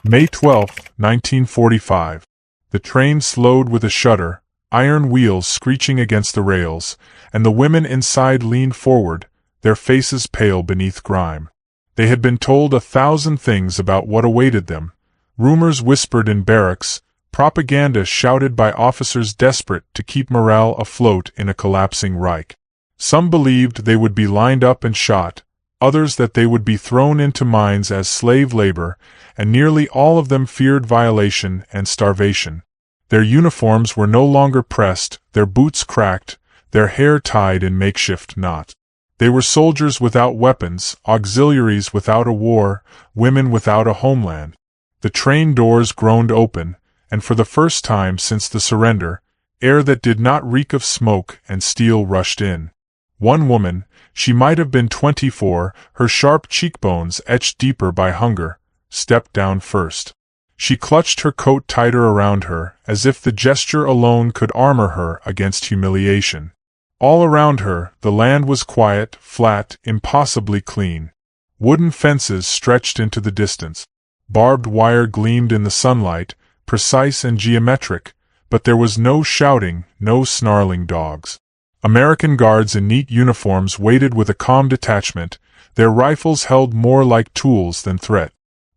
May 12, 1945. The train slowed with a shudder, iron wheels screeching against the rails, and the women inside leaned forward, their faces pale beneath grime. They had been told 1,000 things about what awaited them, rumors whispered in barracks, propaganda shouted by officers desperate to keep morale afloat in a collapsing Reich. Some believed they would be lined up and shot, others that they would be thrown into mines as slave labor, and nearly all of them feared violation and starvation. Their uniforms were no longer pressed, their boots cracked, their hair tied in makeshift knots. They were soldiers without weapons, auxiliaries without a war, women without a homeland. The train doors groaned open, and for the first time since the surrender, air that did not reek of smoke and steel rushed in. One woman, she might have been 24, her sharp cheekbones etched deeper by hunger, stepped down first. She clutched her coat tighter around her, as if the gesture alone could armor her against humiliation. All around her, the land was quiet, flat, impossibly clean. Wooden fences stretched into the distance. Barbed wire gleamed in the sunlight, precise and geometric, but there was no shouting, no snarling dogs. American guards in neat uniforms waited with a calm detachment, their rifles held more like tools than threat.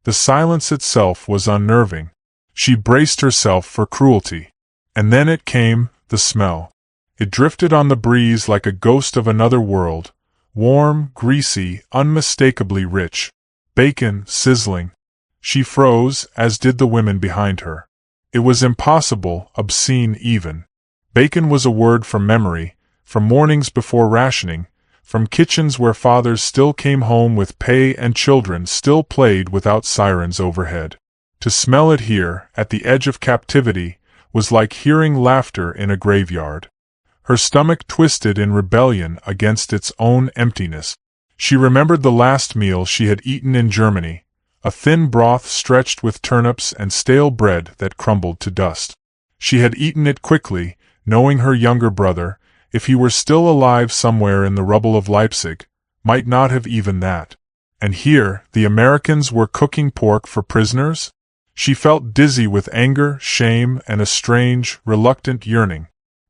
The silence itself was unnerving. She braced herself for cruelty. And then it came, the smell. It drifted on the breeze like a ghost of another world, warm, greasy, unmistakably rich. Bacon, sizzling. She froze, as did the women behind her. It was impossible, obscene even. Bacon was a word from memory, from mornings before rationing, from kitchens where fathers still came home with pay and children still played without sirens overhead. To smell it here, at the edge of captivity, was like hearing laughter in a graveyard. Her stomach twisted in rebellion against its own emptiness. She remembered the last meal she had eaten in Germany, a thin broth stretched with turnips and stale bread that crumbled to dust. She had eaten it quickly, knowing her younger brother, if he were still alive somewhere in the rubble of Leipzig, might not have even that. And here, the Americans were cooking pork for prisoners? She felt dizzy with anger, shame, and a strange, reluctant yearning.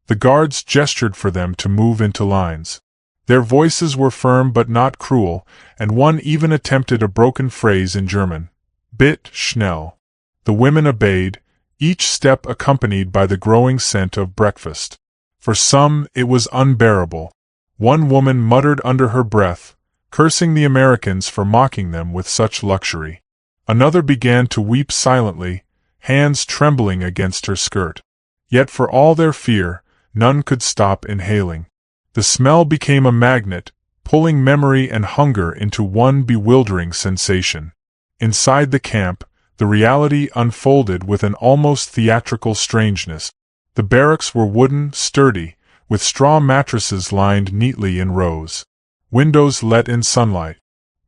The guards gestured for them to move into lines. Their voices were firm but not cruel, and one even attempted a broken phrase in German. Bitte schnell. The women obeyed, each step accompanied by the growing scent of breakfast. For some, it was unbearable. One woman muttered under her breath, cursing the Americans for mocking them with such luxury. Another began to weep silently, hands trembling against her skirt. Yet for all their fear, none could stop inhaling. The smell became a magnet, pulling memory and hunger into one bewildering sensation. Inside the camp, the reality unfolded with an almost theatrical strangeness. The barracks were wooden, sturdy, with straw mattresses lined neatly in rows. Windows let in sunlight.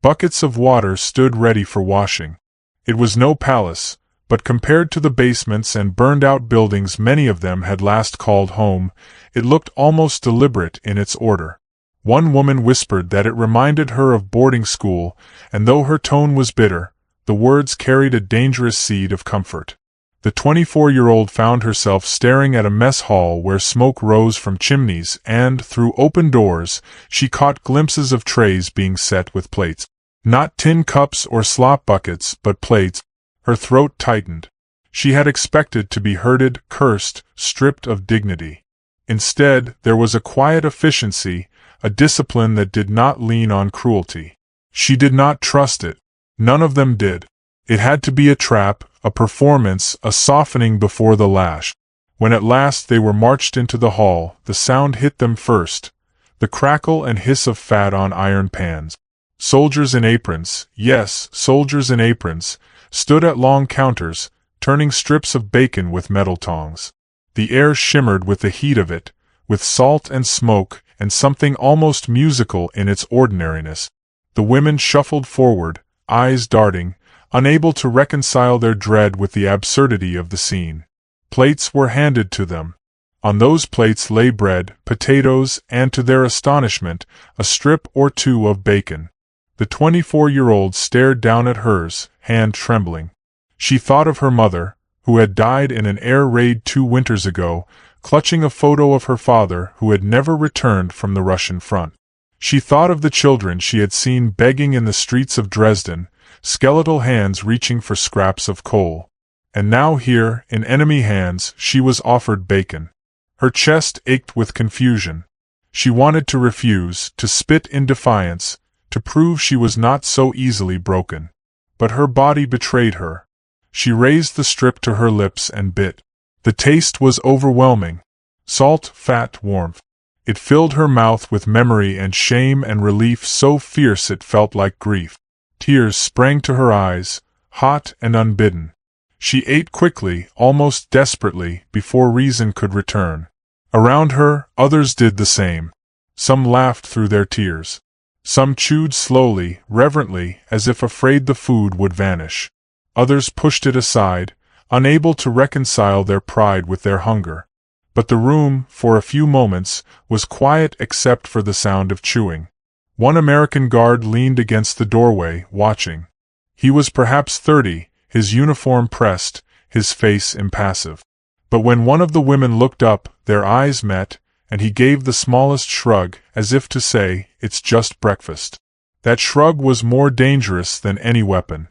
Buckets of water stood ready for washing. It was no palace, but compared to the basements and burned-out buildings many of them had last called home, it looked almost deliberate in its order. One woman whispered that it reminded her of boarding school, and though her tone was bitter, the words carried a dangerous seed of comfort. The 24-year-old found herself staring at a mess hall where smoke rose from chimneys and, through open doors, she caught glimpses of trays being set with plates. Not tin cups or slop buckets, but plates. Her throat tightened. She had expected to be herded, cursed, stripped of dignity. Instead, there was a quiet efficiency, a discipline that did not lean on cruelty. She did not trust it. None of them did. It had to be a trap, a performance, a softening before the lash. When at last they were marched into the hall, the sound hit them first, the crackle and hiss of fat on iron pans. Soldiers in aprons, yes, soldiers in aprons, stood at long counters, turning strips of bacon with metal tongs. The air shimmered with the heat of it, with salt and smoke and something almost musical in its ordinariness. The women shuffled forward, eyes darting, unable to reconcile their dread with the absurdity of the scene. Plates were handed to them. On those plates lay bread, potatoes, and to their astonishment, a strip or two of bacon. The 24-year-old stared down at hers, hand trembling. She thought of her mother, who had died in an air raid 2 winters ago, clutching a photo of her father who had never returned from the Russian front. She thought of the children she had seen begging in the streets of Dresden, skeletal hands reaching for scraps of coal. And now here, in enemy hands, she was offered bacon. Her chest ached with confusion. She wanted to refuse, to spit in defiance, to prove she was not so easily broken. But her body betrayed her. She raised the strip to her lips and bit. The taste was overwhelming. Salt, fat, warmth. It filled her mouth with memory and shame and relief so fierce it felt like grief. Tears sprang to her eyes, hot and unbidden. She ate quickly, almost desperately, before reason could return. Around her, others did the same. Some laughed through their tears. Some chewed slowly, reverently, as if afraid the food would vanish. Others pushed it aside, unable to reconcile their pride with their hunger. But the room, for a few moments, was quiet except for the sound of chewing. One American guard leaned against the doorway, watching. He was perhaps 30, his uniform pressed, his face impassive. But when one of the women looked up, their eyes met, and he gave the smallest shrug, as if to say, "It's just breakfast." That shrug was more dangerous than any weapon.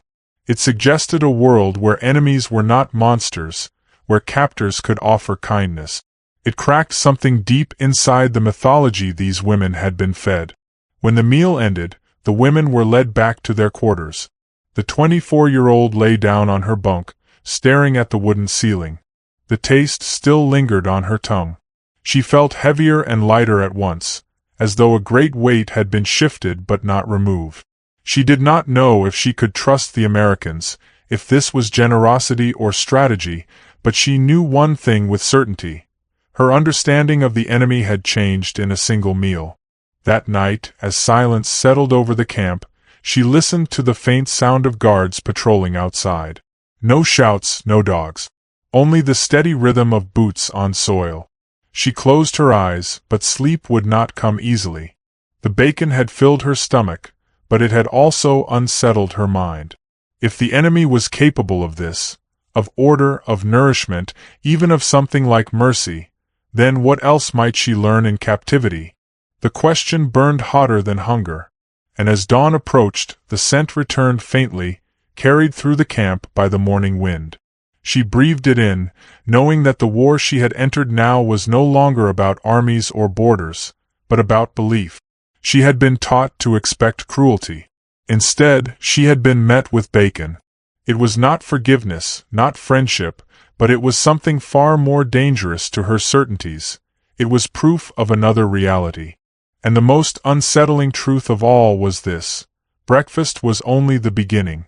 It suggested a world where enemies were not monsters, where captors could offer kindness. It cracked something deep inside the mythology these women had been fed. When the meal ended, the women were led back to their quarters. The 24-year-old lay down on her bunk, staring at the wooden ceiling. The taste still lingered on her tongue. She felt heavier and lighter at once, as though a great weight had been shifted but not removed. She did not know if she could trust the Americans, if this was generosity or strategy, but she knew one thing with certainty. Her understanding of the enemy had changed in a single meal. That night, as silence settled over the camp, she listened to the faint sound of guards patrolling outside. No shouts, no dogs. Only the steady rhythm of boots on soil. She closed her eyes, but sleep would not come easily. The bacon had filled her stomach, but it had also unsettled her mind. If the enemy was capable of this, of order, of nourishment, even of something like mercy, then what else might she learn in captivity? The question burned hotter than hunger. And as dawn approached, the scent returned faintly, carried through the camp by the morning wind. She breathed it in, knowing that the war she had entered now was no longer about armies or borders, but about belief. She had been taught to expect cruelty. Instead, she had been met with bacon. It was not forgiveness, not friendship, but it was something far more dangerous to her certainties. It was proof of another reality. And the most unsettling truth of all was this: breakfast was only the beginning.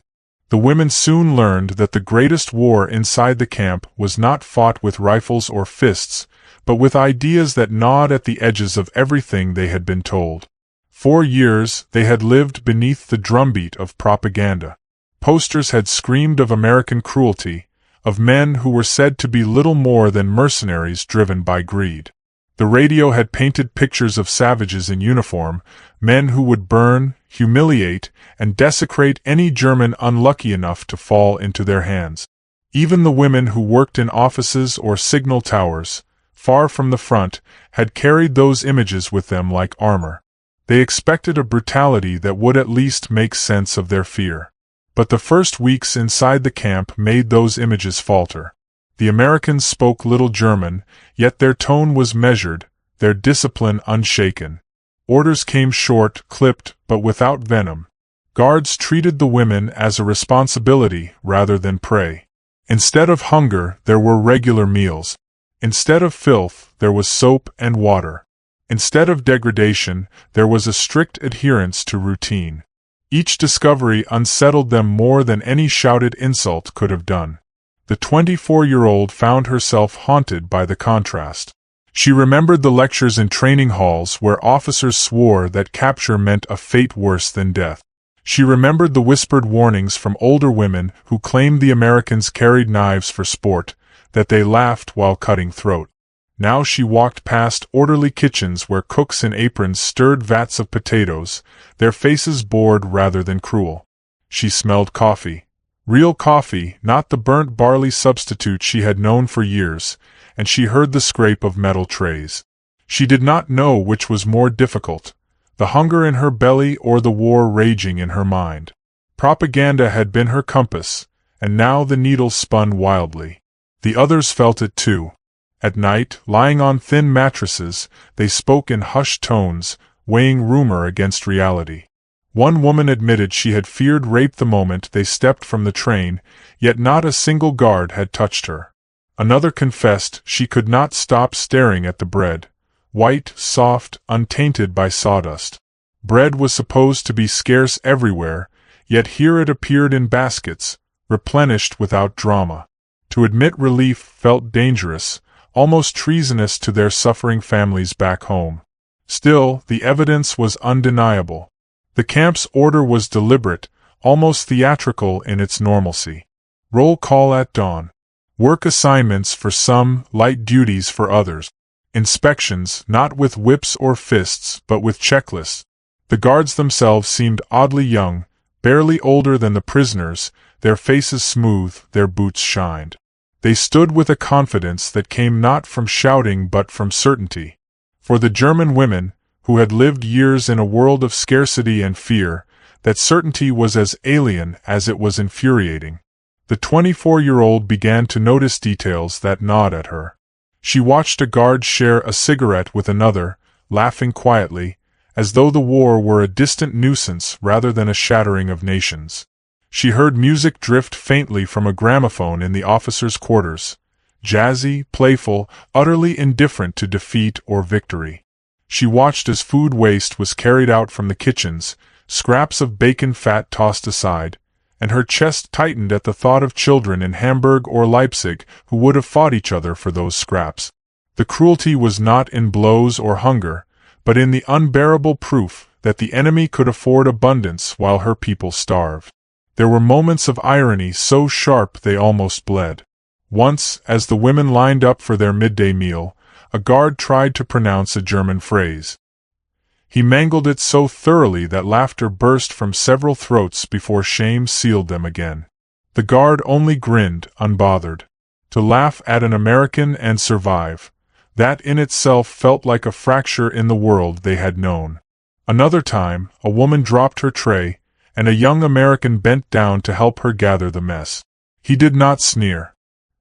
The women soon learned that the greatest war inside the camp was not fought with rifles or fists, but with ideas that gnawed at the edges of everything they had been told. 4 years they had lived beneath the drumbeat of propaganda. Posters had screamed of American cruelty, of men who were said to be little more than mercenaries driven by greed. The radio had painted pictures of savages in uniform, men who would burn, humiliate, and desecrate any German unlucky enough to fall into their hands. Even the women who worked in offices or signal towers, far from the front, had carried those images with them like armor. They expected a brutality that would at least make sense of their fear. But the first weeks inside the camp made those images falter. The Americans spoke little German, yet their tone was measured, their discipline unshaken. Orders came short, clipped, but without venom. Guards treated the women as a responsibility rather than prey. Instead of hunger, there were regular meals. Instead of filth, there was soap and water. Instead of degradation, there was a strict adherence to routine. Each discovery unsettled them more than any shouted insult could have done. The 24-year-old found herself haunted by the contrast. She remembered the lectures in training halls where officers swore that capture meant a fate worse than death. She remembered the whispered warnings from older women who claimed the Americans carried knives for sport, that they laughed while cutting throat. Now she walked past orderly kitchens where cooks in aprons stirred vats of potatoes, their faces bored rather than cruel. She smelled coffee. Real coffee, not the burnt barley substitute she had known for years, and she heard the scrape of metal trays. She did not know which was more difficult, the hunger in her belly or the war raging in her mind. Propaganda had been her compass, and now the needle spun wildly. The others felt it too. At night, lying on thin mattresses, they spoke in hushed tones, weighing rumor against reality. One woman admitted she had feared rape the moment they stepped from the train, yet not a single guard had touched her. Another confessed she could not stop staring at the bread, white, soft, untainted by sawdust. Bread was supposed to be scarce everywhere, yet here it appeared in baskets, replenished without drama. To admit relief felt dangerous, almost treasonous to their suffering families back home. Still, the evidence was undeniable. The camp's order was deliberate, almost theatrical in its normalcy. Roll call at dawn. Work assignments for some, light duties for others. Inspections, not with whips or fists, but with checklists. The guards themselves seemed oddly young, barely older than the prisoners, their faces smooth, their boots shined. They stood with a confidence that came not from shouting but from certainty. For the German women, who had lived years in a world of scarcity and fear, that certainty was as alien as it was infuriating. The 24-year-old began to notice details that gnawed at her. She watched a guard share a cigarette with another, laughing quietly, as though the war were a distant nuisance rather than a shattering of nations. She heard music drift faintly from a gramophone in the officers' quarters, jazzy, playful, utterly indifferent to defeat or victory. She watched as food waste was carried out from the kitchens, scraps of bacon fat tossed aside, and her chest tightened at the thought of children in Hamburg or Leipzig who would have fought each other for those scraps. The cruelty was not in blows or hunger, but in the unbearable proof that the enemy could afford abundance while her people starved. There were moments of irony so sharp they almost bled. Once, as the women lined up for their midday meal, a guard tried to pronounce a German phrase. He mangled it so thoroughly that laughter burst from several throats before shame sealed them again. The guard only grinned, unbothered. To laugh at an American and survive, that in itself felt like a fracture in the world they had known. Another time, a woman dropped her tray, and a young American bent down to help her gather the mess. He did not sneer.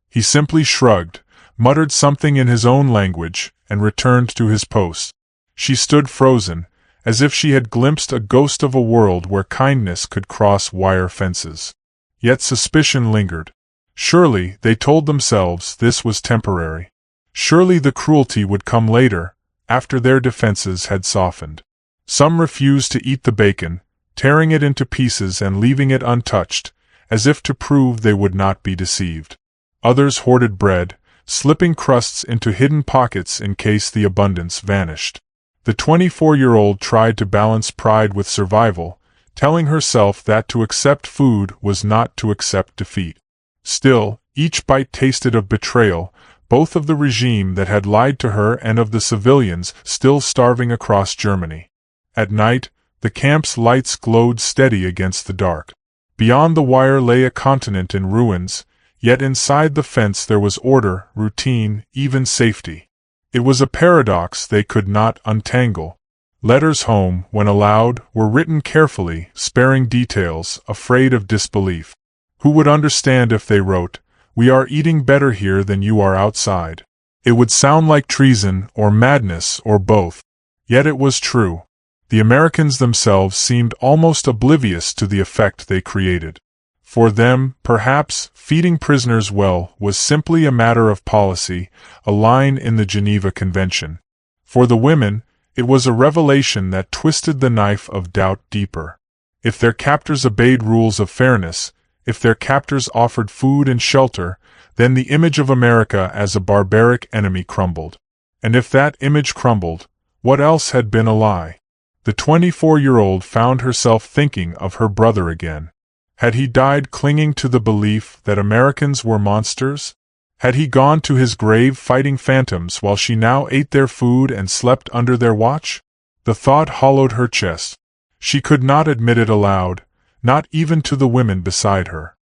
He simply shrugged, muttered something in his own language, and returned to his post. She stood frozen, as if she had glimpsed a ghost of a world where kindness could cross wire fences. Yet suspicion lingered. Surely, they told themselves, this was temporary. Surely the cruelty would come later, after their defenses had softened. Some refused to eat the bacon, tearing it into pieces and leaving it untouched, as if to prove they would not be deceived. Others hoarded bread, slipping crusts into hidden pockets in case the abundance vanished. The 24-year-old tried to balance pride with survival, telling herself that to accept food was not to accept defeat. Still, each bite tasted of betrayal, both of the regime that had lied to her and of the civilians still starving across Germany. At night, the camp's lights glowed steady against the dark. Beyond the wire lay a continent in ruins, yet inside the fence there was order, routine, even safety. It was a paradox they could not untangle. Letters home, when allowed, were written carefully, sparing details, afraid of disbelief. Who would understand if they wrote, "We are eating better here than you are outside"? It would sound like treason, or madness, or both. Yet it was true. The Americans themselves seemed almost oblivious to the effect they created. For them, perhaps, feeding prisoners well was simply a matter of policy, a line in the Geneva Convention. For the women, it was a revelation that twisted the knife of doubt deeper. If their captors obeyed rules of fairness, if their captors offered food and shelter, then the image of America as a barbaric enemy crumbled. And if that image crumbled, what else had been a lie? The 24-year-old found herself thinking of her brother again. Had he died clinging to the belief that Americans were monsters? Had he gone to his grave fighting phantoms while she now ate their food and slept under their watch? The thought hollowed her chest. She could not admit it aloud, not even to the women beside her.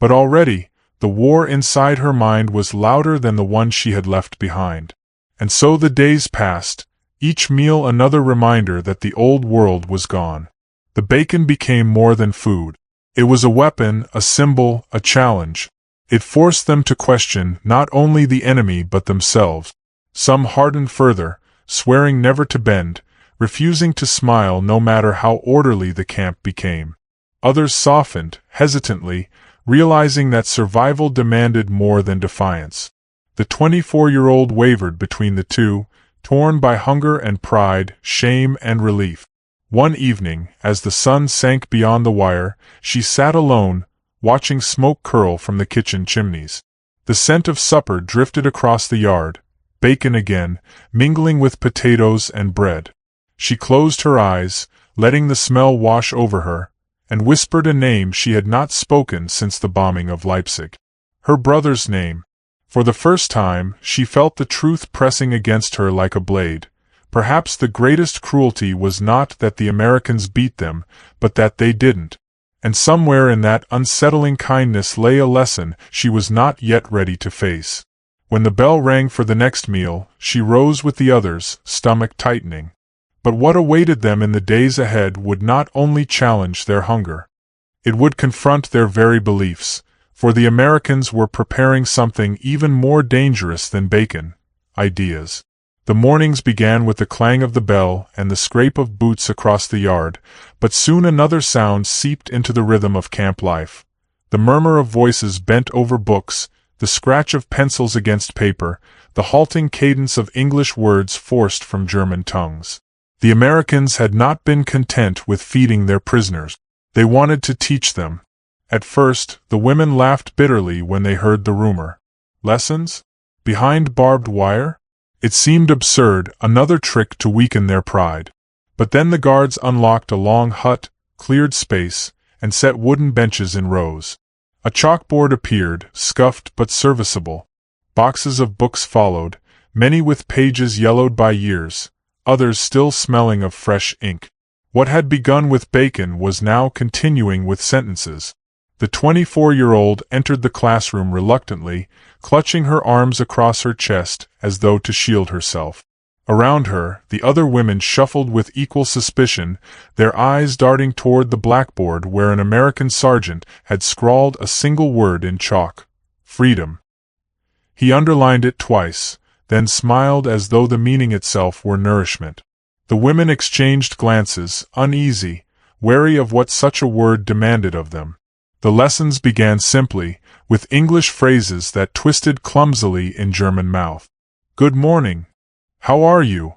But already, the war inside her mind was louder than the one she had left behind. And so the days passed, each meal another reminder that the old world was gone. The bacon became more than food. It was a weapon, a symbol, a challenge. It forced them to question not only the enemy but themselves. Some hardened further, swearing never to bend, refusing to smile no matter how orderly the camp became. Others softened, hesitantly, realizing that survival demanded more than defiance. The 24-year-old wavered between the two, torn by hunger and pride, shame and relief. One evening, as the sun sank beyond the wire, she sat alone, watching smoke curl from the kitchen chimneys. The scent of supper drifted across the yard, bacon again, mingling with potatoes and bread. She closed her eyes, letting the smell wash over her, and whispered a name she had not spoken since the bombing of Leipzig. Her brother's name. For the first time, she felt the truth pressing against her like a blade. Perhaps the greatest cruelty was not that the Americans beat them, but that they didn't. And somewhere in that unsettling kindness lay a lesson she was not yet ready to face. When the bell rang for the next meal, she rose with the others, stomach tightening. But what awaited them in the days ahead would not only challenge their hunger. It would confront their very beliefs, for the Americans were preparing something even more dangerous than bacon: ideas. The mornings began with the clang of the bell and the scrape of boots across the yard, but soon another sound seeped into the rhythm of camp life. The murmur of voices bent over books, the scratch of pencils against paper, the halting cadence of English words forced from German tongues. The Americans had not been content with feeding their prisoners. They wanted to teach them. At first, the women laughed bitterly when they heard the rumor. Lessons? Behind barbed wire? It seemed absurd, another trick to weaken their pride. But then the guards unlocked a long hut, cleared space, and set wooden benches in rows. A chalkboard appeared, scuffed but serviceable. Boxes of books followed, many with pages yellowed by years, others still smelling of fresh ink. What had begun with bacon was now continuing with sentences. The 24-year-old entered the classroom reluctantly, clutching her arms across her chest as though to shield herself. Around her, the other women shuffled with equal suspicion, their eyes darting toward the blackboard where an American sergeant had scrawled a single word in chalk: freedom. He underlined it twice, then smiled as though the meaning itself were nourishment. The women exchanged glances, uneasy, wary of what such a word demanded of them. The lessons began simply, with English phrases that twisted clumsily in German mouth. "Good morning. How are you?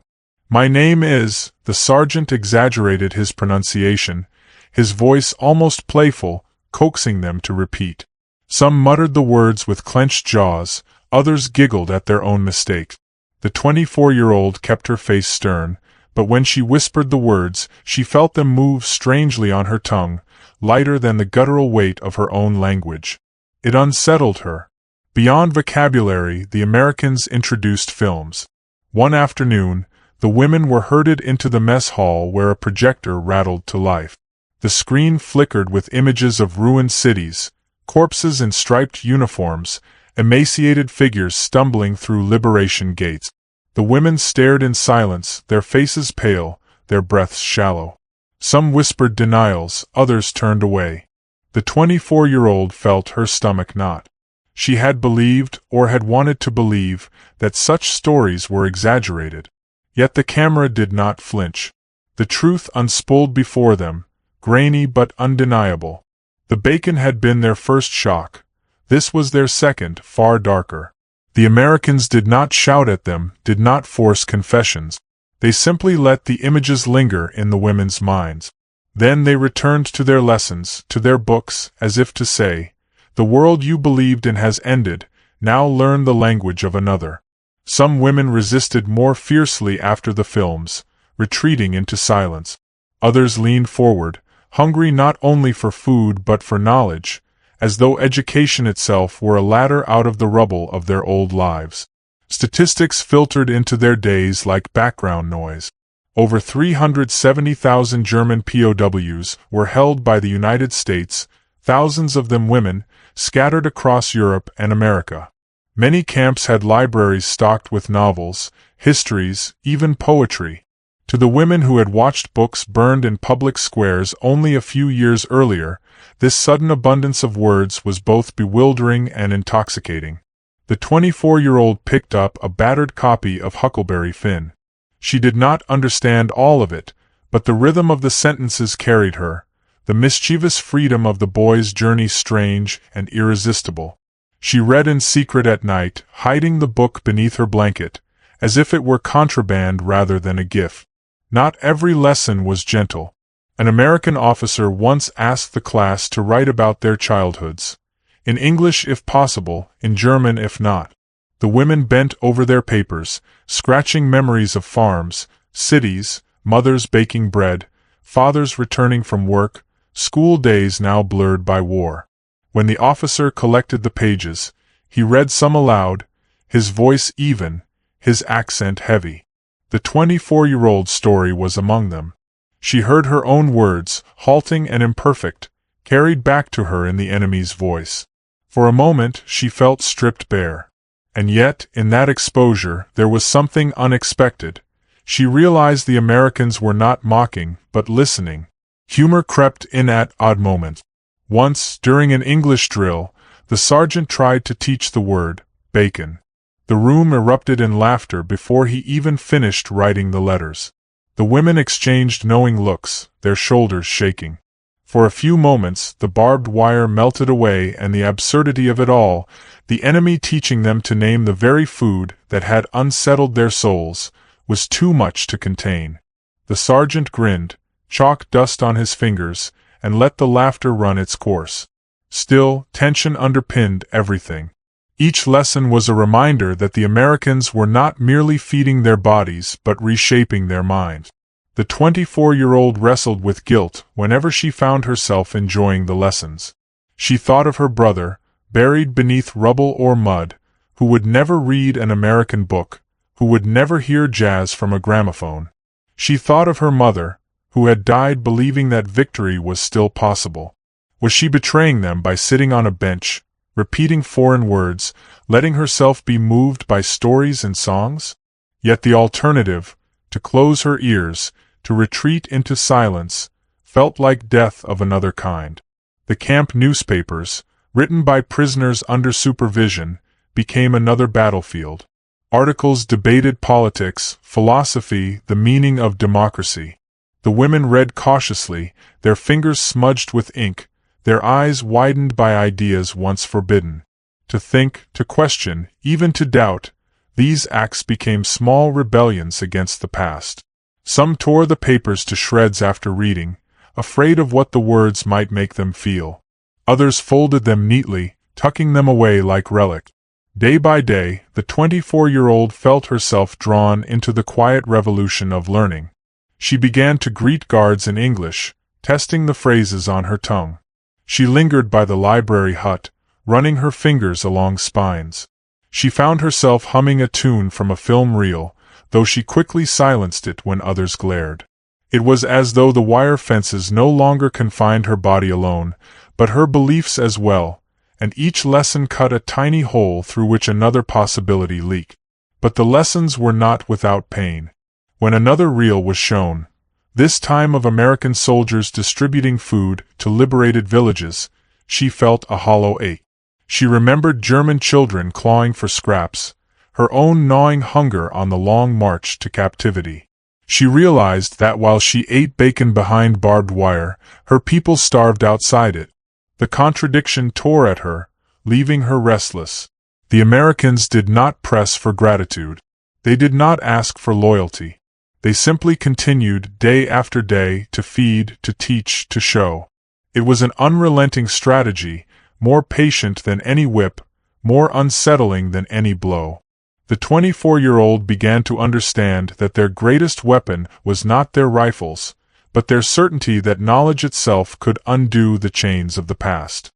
My name is—" The sergeant exaggerated his pronunciation, his voice almost playful, coaxing them to repeat. Some muttered the words with clenched jaws, others giggled at their own mistakes. The 24-year-old kept her face stern, but when she whispered the words, she felt them move strangely on her tongue, lighter than the guttural weight of her own language. It unsettled her. Beyond vocabulary, the Americans introduced films. One afternoon, the women were herded into the mess hall where a projector rattled to life. The screen flickered with images of ruined cities, corpses in striped uniforms, emaciated figures stumbling through liberation gates. The women stared in silence, their faces pale, their breaths shallow. Some whispered denials, others turned away. The 24-year-old felt her stomach knot. She had believed, or had wanted to believe, that such stories were exaggerated. Yet the camera did not flinch. The truth unspooled before them, grainy but undeniable. The bacon had been their first shock. This was their second, far darker. The Americans did not shout at them, did not force confessions. They simply let the images linger in the women's minds. Then they returned to their lessons, to their books, as if to say, "The world you believed in has ended, now learn the language of another." Some women resisted more fiercely after the films, retreating into silence. Others leaned forward, hungry not only for food but for knowledge, as though education itself were a ladder out of the rubble of their old lives. Statistics filtered into their days like background noise. Over 370,000 German POWs were held by the United States, thousands of them women, scattered across Europe and America. Many camps had libraries stocked with novels, histories, even poetry. To the women who had watched books burned in public squares only a few years earlier, this sudden abundance of words was both bewildering and intoxicating. The 24-year-old picked up a battered copy of Huckleberry Finn. She did not understand all of it, but the rhythm of the sentences carried her, the mischievous freedom of the boy's journey strange and irresistible. She read in secret at night, hiding the book beneath her blanket, as if it were contraband rather than a gift. Not every lesson was gentle. An American officer once asked the class to write about their childhoods. In English if possible, in German if not. The women bent over their papers, scratching memories of farms, cities, mothers baking bread, fathers returning from work, school days now blurred by war. When the officer collected the pages, he read some aloud, his voice even, his accent heavy. The 24-year-old story was among them. She heard her own words, halting and imperfect, carried back to her in the enemy's voice. For a moment she felt stripped bare. And yet, in that exposure, there was something unexpected. She realized the Americans were not mocking, but listening. Humor crept in at odd moments. Once, during an English drill, the sergeant tried to teach the word, bacon. The room erupted in laughter before he even finished writing the letters. The women exchanged knowing looks, their shoulders shaking. For a few moments, the barbed wire melted away and the absurdity of it all, the enemy teaching them to name the very food that had unsettled their souls, was too much to contain. The sergeant grinned, chalked dust on his fingers, and let the laughter run its course. Still, tension underpinned everything. Each lesson was a reminder that the Americans were not merely feeding their bodies but reshaping their minds. The 24-year-old wrestled with guilt whenever she found herself enjoying the lessons. She thought of her brother, buried beneath rubble or mud, who would never read an American book, who would never hear jazz from a gramophone. She thought of her mother, who had died believing that victory was still possible. Was she betraying them by sitting on a bench, repeating foreign words, letting herself be moved by stories and songs? Yet the alternative, to close her ears, to retreat into silence, felt like death of another kind. The camp newspapers, written by prisoners under supervision, became another battlefield. Articles debated politics, philosophy, the meaning of democracy. The women read cautiously, their fingers smudged with ink, their eyes widened by ideas once forbidden. To think, to question, even to doubt, these acts became small rebellions against the past. Some tore the papers to shreds after reading, afraid of what the words might make them feel. Others folded them neatly, tucking them away like relics. Day by day, the 24-year-old felt herself drawn into the quiet revolution of learning. She began to greet guards in English, testing the phrases on her tongue. She lingered by the library hut, running her fingers along spines. She found herself humming a tune from a film reel, though she quickly silenced it when others glared. It was as though the wire fences no longer confined her body alone, but her beliefs as well, and each lesson cut a tiny hole through which another possibility leaked. But the lessons were not without pain. When another reel was shown, this time of American soldiers distributing food to liberated villages, she felt a hollow ache. She remembered German children clawing for scraps, her own gnawing hunger on the long march to captivity. She realized that while she ate bacon behind barbed wire, her people starved outside it. The contradiction tore at her, leaving her restless. The Americans did not press for gratitude. They did not ask for loyalty. They simply continued, day after day, to feed, to teach, to show. It was an unrelenting strategy, more patient than any whip, more unsettling than any blow. The 24-year-old began to understand that their greatest weapon was not their rifles, but their certainty that knowledge itself could undo the chains of the past.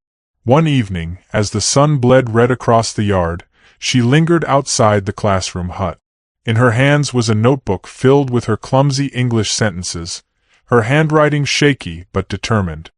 One evening, as the sun bled red across the yard, she lingered outside the classroom hut. In her hands was a notebook filled with her clumsy English sentences, her handwriting shaky but determined.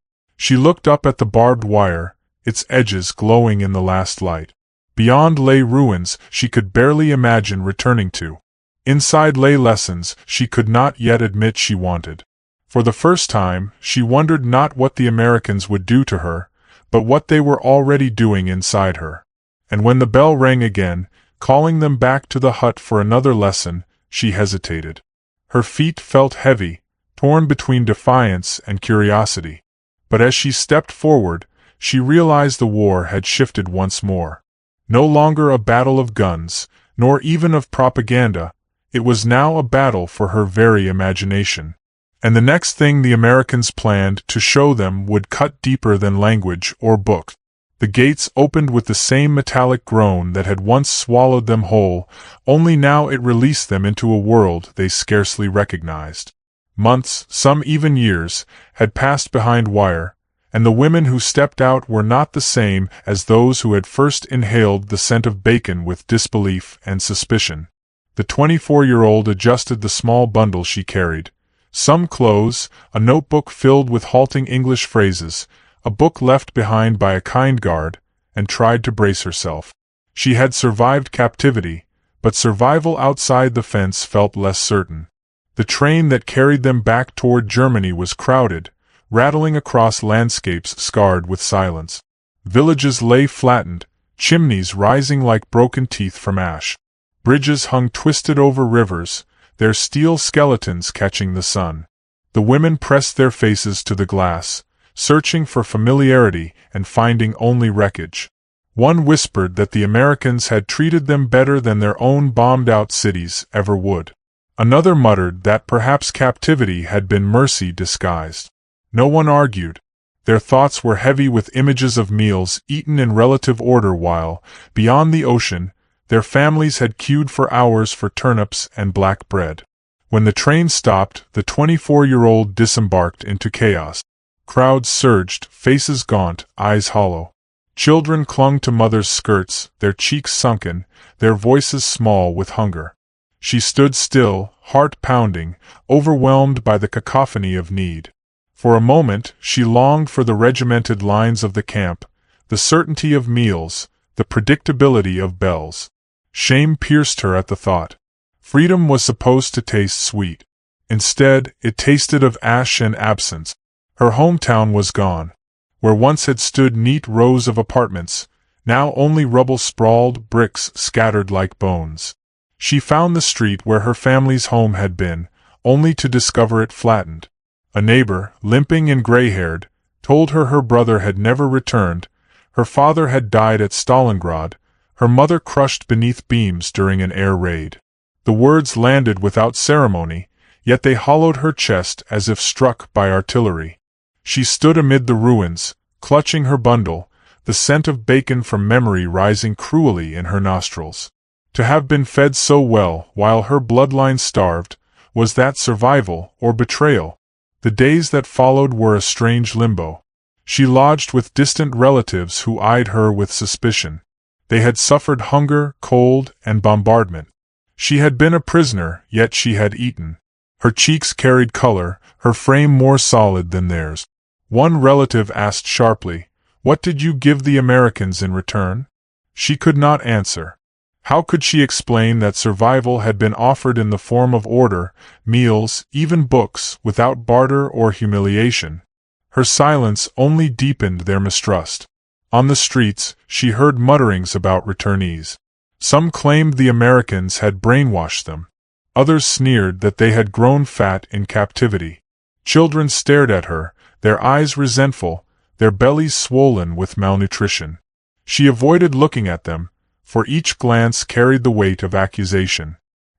She looked up at the barbed wire, its edges glowing in the last light. Beyond lay ruins she could barely imagine returning to. Inside lay lessons she could not yet admit she wanted. For the first time, she wondered not what the Americans would do to her, but what they were already doing inside her. And when the bell rang again, calling them back to the hut for another lesson, she hesitated. Her feet felt heavy, torn between defiance and curiosity. But as she stepped forward, she realized the war had shifted once more. No longer a battle of guns, nor even of propaganda, it was now a battle for her very imagination. And the next thing the Americans planned to show them would cut deeper than language or book. The gates opened with the same metallic groan that had once swallowed them whole, only now it released them into a world they scarcely recognized. Months, some even years, had passed behind wire, and the women who stepped out were not the same as those who had first inhaled the scent of bacon with disbelief and suspicion. The 24-year-old adjusted the small bundle she carried. Some clothes, a notebook filled with halting English phrases, a book left behind by a kind guard, and tried to brace herself. She had survived captivity, but survival outside the fence felt less certain. The train that carried them back toward Germany was crowded, rattling across landscapes scarred with silence. Villages lay flattened, chimneys rising like broken teeth from ash. Bridges hung twisted over rivers, their steel skeletons catching the sun. The women pressed their faces to the glass, searching for familiarity and finding only wreckage. One whispered that the Americans had treated them better than their own bombed-out cities ever would. Another muttered that perhaps captivity had been mercy disguised. No one argued. Their thoughts were heavy with images of meals eaten in relative order while, beyond the ocean, their families had queued for hours for turnips and black bread. When the train stopped, the 24-year-old disembarked into chaos. Crowds surged, faces gaunt, eyes hollow. Children clung to mothers' skirts, their cheeks sunken, their voices small with hunger. She stood still, heart pounding, overwhelmed by the cacophony of need. For a moment, she longed for the regimented lines of the camp, the certainty of meals, the predictability of bells. Shame pierced her at the thought. Freedom was supposed to taste sweet. Instead, it tasted of ash and absence. Her hometown was gone. Where once had stood neat rows of apartments, now only rubble sprawled, bricks scattered like bones. She found the street where her family's home had been, only to discover it flattened. A neighbor, limping and gray-haired, told her brother had never returned, her father had died at Stalingrad, her mother crushed beneath beams during an air raid. The words landed without ceremony, yet they hollowed her chest as if struck by artillery. She stood amid the ruins, clutching her bundle, the scent of bacon from memory rising cruelly in her nostrils. To have been fed so well while her bloodline starved, was that survival or betrayal? The days that followed were a strange limbo. She lodged with distant relatives who eyed her with suspicion. They had suffered hunger, cold, and bombardment. She had been a prisoner, yet she had eaten. Her cheeks carried color, her frame more solid than theirs. One relative asked sharply, "What did you give the Americans in return?" She could not answer. How could she explain that survival had been offered in the form of order, meals, even books, without barter or humiliation? Her silence only deepened their mistrust. On the streets, she heard mutterings about returnees. Some claimed the Americans had brainwashed them. Others sneered that they had grown fat in captivity. Children stared at her, their eyes resentful, their bellies swollen with malnutrition. She avoided looking at them, for each glance carried the weight of accusation.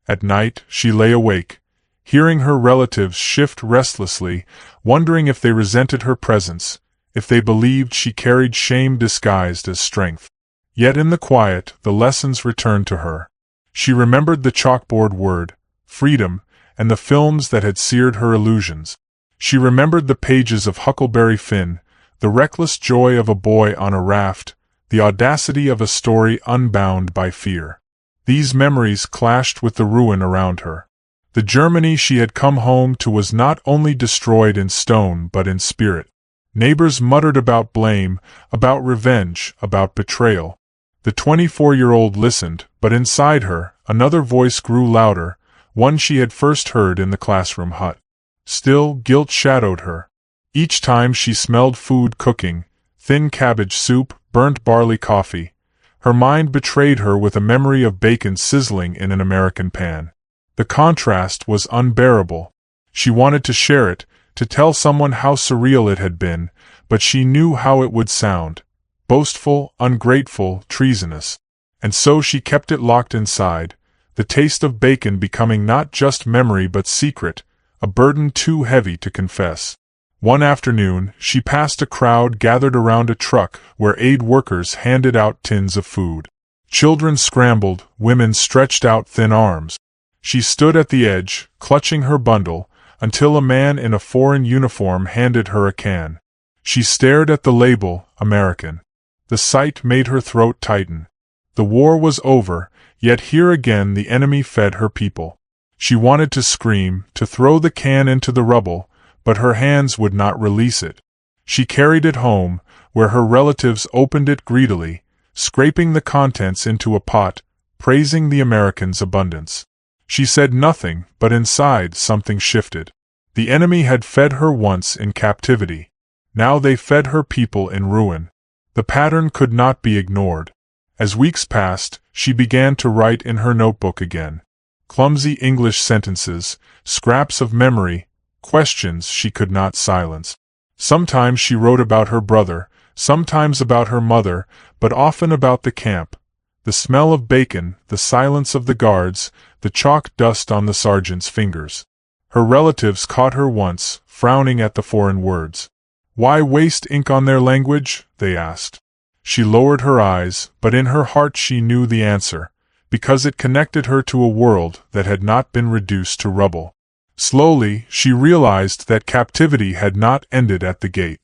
At night, she lay awake, hearing her relatives shift restlessly, wondering if they resented her presence, if they believed she carried shame disguised as strength. Yet in the quiet, the lessons returned to her. She remembered the chalkboard word, freedom, and the films that had seared her illusions. She remembered the pages of Huckleberry Finn, the reckless joy of a boy on a raft, the audacity of a story unbound by fear. These memories clashed with the ruin around her. The Germany she had come home to was not only destroyed in stone but in spirit. Neighbors muttered about blame, about revenge, about betrayal. The 24-year-old listened, but inside her, another voice grew louder, one she had first heard in the classroom hut. Still, guilt shadowed her. Each time she smelled food cooking, thin cabbage soup, burnt barley coffee, her mind betrayed her with a memory of bacon sizzling in an American pan. The contrast was unbearable. She wanted to share it, to tell someone how surreal it had been, but she knew how it would sound. Boastful, ungrateful, treasonous. And so she kept it locked inside, the taste of bacon becoming not just memory but secret, a burden too heavy to confess. One afternoon, she passed a crowd gathered around a truck where aid workers handed out tins of food. Children scrambled, women stretched out thin arms. She stood at the edge, clutching her bundle, until a man in a foreign uniform handed her a can. She stared at the label, American. The sight made her throat tighten. The war was over, yet here again the enemy fed her people. She wanted to scream, to throw the can into the rubble, but her hands would not release it. She carried it home, where her relatives opened it greedily, scraping the contents into a pot, praising the Americans' abundance. She said nothing, but inside something shifted. The enemy had fed her once in captivity. Now they fed her people in ruin. The pattern could not be ignored. As weeks passed, she began to write in her notebook again. Clumsy English sentences, scraps of memory, questions she could not silence. Sometimes she wrote about her brother, sometimes about her mother, but often about the camp. The smell of bacon, the silence of the guards, the chalk dust on the sergeant's fingers. Her relatives caught her once, frowning at the foreign words. Why waste ink on their language? They asked. She lowered her eyes, but in her heart she knew the answer, because it connected her to a world that had not been reduced to rubble. Slowly, she realized that captivity had not ended at the gate.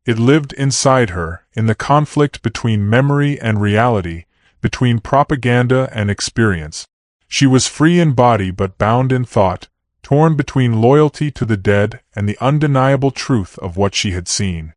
It lived inside her, in the conflict between memory and reality, between propaganda and experience. She was free in body but bound in thought, torn between loyalty to the dead and the undeniable truth of what she had seen.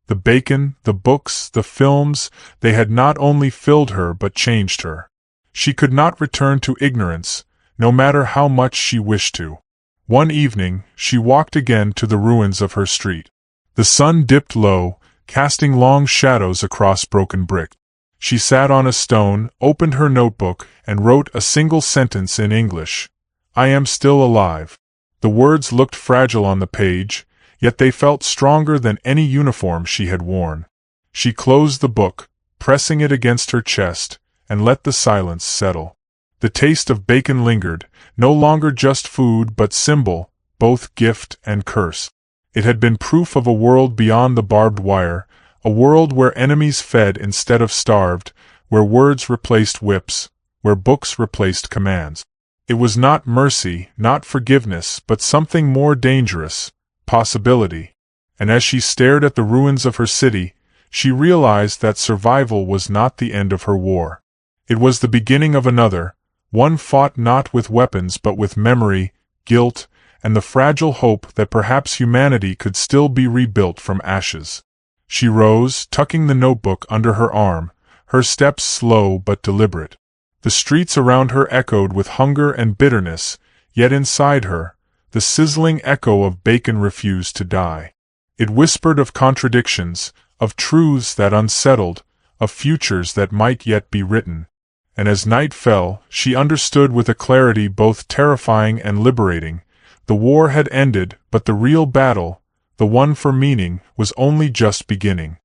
The bacon, the books, the films, they had not only filled her but changed her. She could not return to ignorance, no matter how much she wished to. One evening, she walked again to the ruins of her street. The sun dipped low, casting long shadows across broken brick. She sat on a stone, opened her notebook, and wrote a single sentence in English. I am still alive. The words looked fragile on the page, yet they felt stronger than any uniform she had worn. She closed the book, pressing it against her chest, and let the silence settle. The taste of bacon lingered, no longer just food but symbol, both gift and curse. It had been proof of a world beyond the barbed wire, a world where enemies fed instead of starved, where words replaced whips, where books replaced commands. It was not mercy, not forgiveness, but something more dangerous, possibility. And as she stared at the ruins of her city, she realized that survival was not the end of her war. It was the beginning of another, one fought not with weapons but with memory, guilt, and the fragile hope that perhaps humanity could still be rebuilt from ashes. She rose, tucking the notebook under her arm, her steps slow but deliberate. The streets around her echoed with hunger and bitterness, yet inside her, the sizzling echo of bacon refused to die. It whispered of contradictions, of truths that unsettled, of futures that might yet be written. And as night fell, she understood with a clarity both terrifying and liberating. The war had ended, but the real battle, the one for meaning, was only just beginning.